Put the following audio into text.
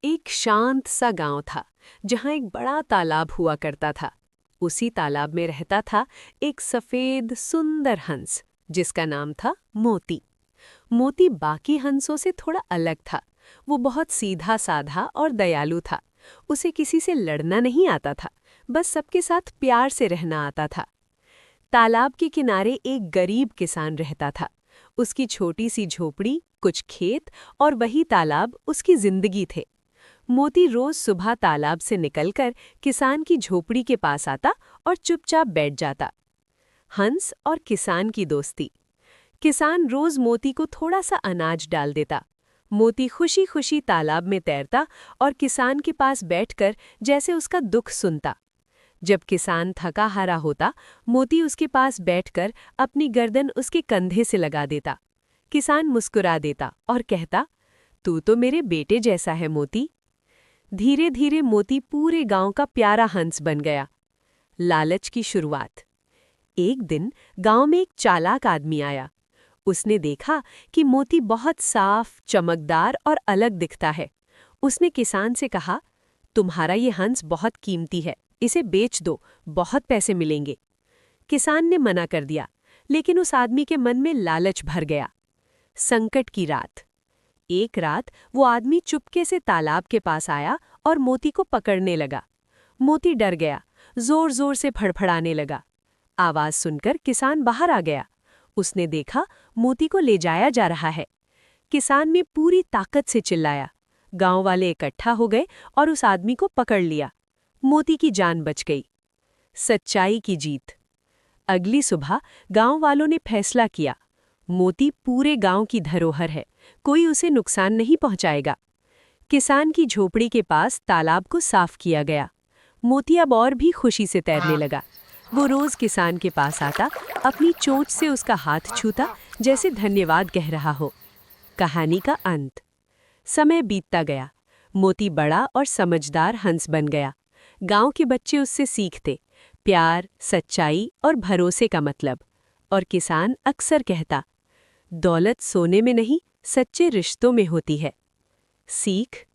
एक शांत सा गांव था जहां एक बड़ा तालाब हुआ करता था। उसी तालाब में रहता था एक सफेद सुंदर हंस जिसका नाम था मोती। मोती बाकी हंसों से थोड़ा अलग था। वो बहुत सीधा साधा और दयालु था। उसे किसी से लड़ना नहीं आता था, बस सबके साथ प्यार से रहना आता था। तालाब के किनारे एक गरीब किसान रहता था। उसकी छोटी सी झोपड़ी, कुछ खेत और वही तालाब उसकी जिंदगी थे। मोती रोज सुबह तालाब से निकलकर किसान की झोपड़ी के पास आता और चुपचाप बैठ जाता। हंस और किसान की दोस्ती। किसान रोज मोती को थोड़ा सा अनाज डाल देता। मोती खुशी खुशी तालाब में तैरता और किसान के पास बैठकर जैसे उसका दुख सुनता। जब किसान थका हारा होता, मोती उसके पास बैठकर अपनी गर्दन उसके कंधे से लगा देता। किसान मुस्कुरा देता और कहता, तू तो मेरे बेटे जैसा है मोती। धीरे धीरे मोती पूरे गांव का प्यारा हंस बन गया। लालच की शुरुआत। एक दिन गांव में एक चालाक आदमी आया। उसने देखा कि मोती बहुत साफ, चमकदार और अलग दिखता है। उसने किसान से कहा, तुम्हारा ये हंस बहुत कीमती है, इसे बेच दो, बहुत पैसे मिलेंगे। किसान ने मना कर दिया, लेकिन उस आदमी के मन में लालच भर गया। संकट की रात। एक रात वो आदमी चुपके से तालाब के पास आया और मोती को पकड़ने लगा। मोती डर गया, जोर जोर से फड़फड़ाने लगा। आवाज सुनकर किसान बाहर आ गया। उसने देखा मोती को ले जाया जा रहा है। किसान ने पूरी ताकत से चिल्लाया। गांव वाले इकट्ठा हो गए और उस आदमी को पकड़ लिया। मोती की जान बच गई। सच्चाई की जीत। अगली सुबह गांव वालों ने फैसला किया, मोती पूरे गांव की धरोहर है, कोई उसे नुकसान नहीं पहुंचाएगा। किसान की झोपड़ी के पास तालाब को साफ किया गया। मोती अब और भी खुशी से तैरने लगा। वो रोज किसान के पास आता, अपनी चोंच से उसका हाथ छूता, जैसे धन्यवाद कह रहा हो। कहानी का अंत। समय बीतता गया। मोती बड़ा और समझदार हंस बन गया। गांव के बच्चे उससे सीखते, प्यार, सच्चाई और भरोसे का मतलब। और किसान अक्सर कहता, दौलत सोने में नहीं, सच्चे रिश्तों में होती है। सीख।